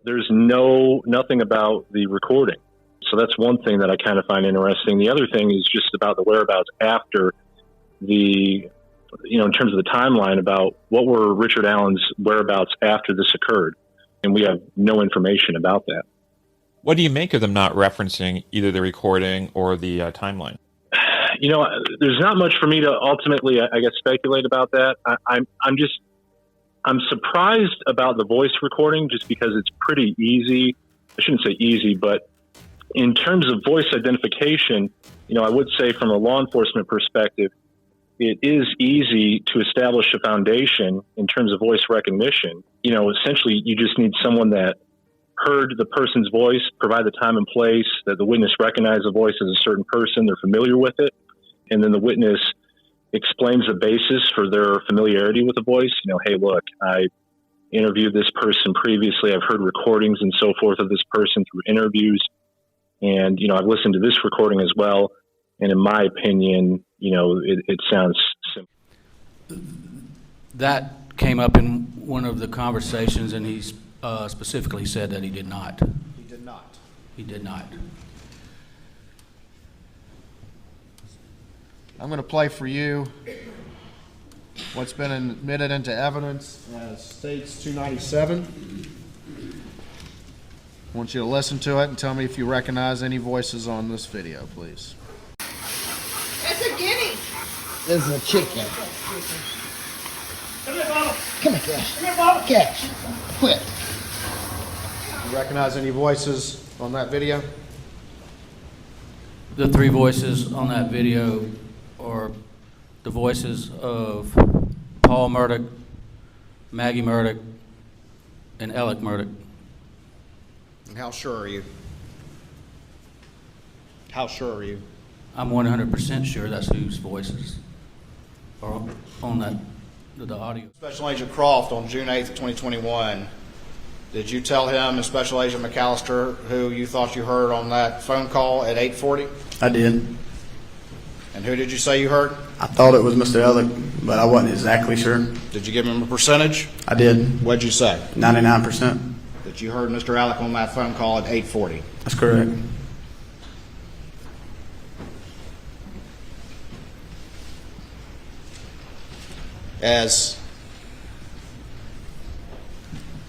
there's nothing about the recording. So that's one thing that I kind of find interesting. The other thing is just about the whereabouts after the, in terms of the timeline about what were Richard Allen's whereabouts after this occurred. And we have no information about that. What do you make of them not referencing either the recording or the timeline? There's not much for me to ultimately, I guess, speculate about that. I'm surprised about the voice recording just because it's pretty easy. I shouldn't say easy, but in terms of voice identification, I would say from a law enforcement perspective, it is easy to establish a foundation in terms of voice recognition. Essentially, you just need someone that heard the person's voice, provide the time and place, that the witness recognized the voice as a certain person, they're familiar with it, and then the witness explains the basis for their familiarity with the voice. Hey, look, I interviewed this person previously. I've heard recordings and so forth of this person through interviews. And, I've listened to this recording as well. And in my opinion, it sounds simple. That came up in one of the conversations, and he specifically said that he did not. He did not. He did not. I'm going to play for you what's been admitted into evidence as States 297. I want you to listen to it and tell me if you recognize any voices on this video, please. It's a guinea. This is a chicken. Come here, Bubba. Come here, Cash. Come here, Bubba. Cash. Quit. You recognize any voices on that video? The three voices on that video are the voices of Paul Murdauch, Maggie Murdauch, and Alec Murdauch. And how sure are you? How sure are you? I'm 100% sure that's whose voices are on that, the audio. Special Agent Croft, on June 8th, 2021, did you tell him and Special Agent McAllister who you thought you heard on that phone call at 8:40? I did. And who did you say you heard? I thought it was Mr. Ellick, but I wasn't exactly sure. Did you give him a percentage? I did. What'd you say? 99%. That you heard Mr. Alec on that phone call at 8:40. That's correct. As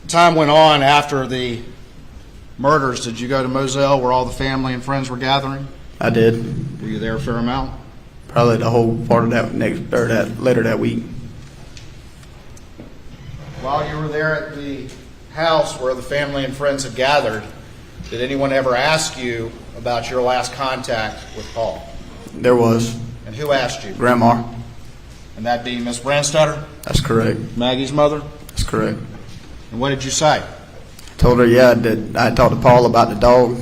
time went on after the murders, did you go to Moselle where all the family and friends were gathering? I did. Were you there a fair amount? Probably the whole part of that later that week. While you were there at the house where the family and friends had gathered, did anyone ever ask you about your last contact with Paul? There was. And who asked you? Grandma. And that'd be Miss Brandstetter? That's correct. Maggie's mother? That's correct. And what did you say? Told her, yeah, that I talked to Paul about the dog,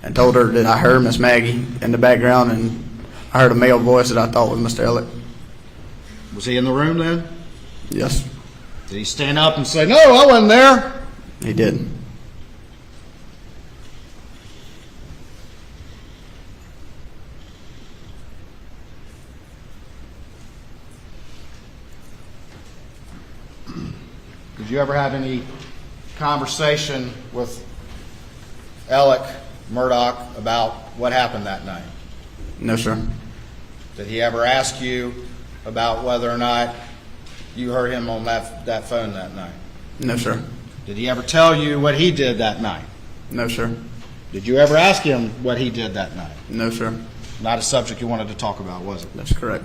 and told her that I heard Miss Maggie in the background, and I heard a male voice that I thought was Mr. Ellick. Was he in the room then? Yes. Did he stand up and say, "No, I wasn't there"? He did. Did you ever have any conversation with Alec Murdauch about what happened that night? No, sir. Did he ever ask you about whether or not you heard him on that phone that night? No, sir. Did he ever tell you what he did that night? No, sir. Did you ever ask him what he did that night? No, sir. Not a subject you wanted to talk about, was it? That's correct.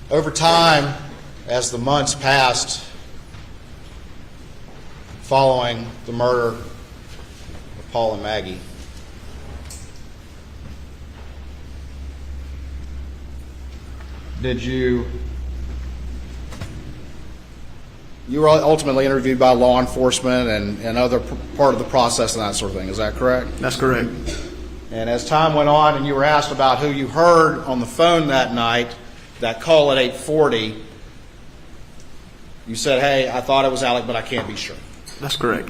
Over time, as the months passed following the murder of Paul and Maggie, you were ultimately interviewed by law enforcement and other part of the process and that sort of thing, is that correct? That's correct. And as time went on and you were asked about who you heard on the phone that night, that call at 8:40, you said, "Hey, I thought it was Alec, but I can't be sure." That's correct.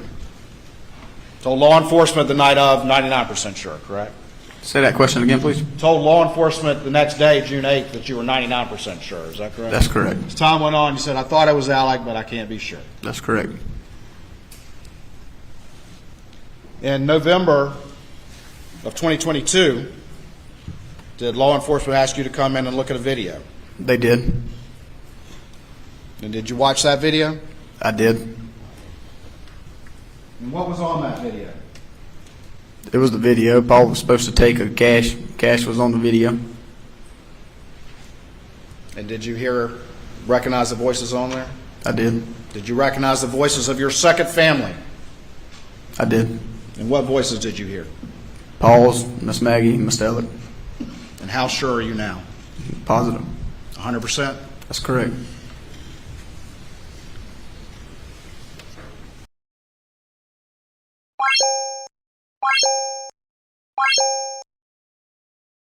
So law enforcement the night of, 99% sure, correct? Say that question again, please. Told law enforcement the next day, June 8th, that you were 99% sure. Is that correct? That's correct. As time went on, you said, I thought it was Alec, but I can't be sure. That's correct. In November of 2022, did law enforcement ask you to come in and look at a video? They did. And did you watch that video? I did. And what was on that video? It was the video. Paul was supposed to take a cash. Cash was on the video. And did you recognize the voices on there? I did. Did you recognize the voices of your second family? I did. And what voices did you hear? Paul's, Miss Maggie, Miss Ellen. And how sure are you now? Positive. 100%? That's correct.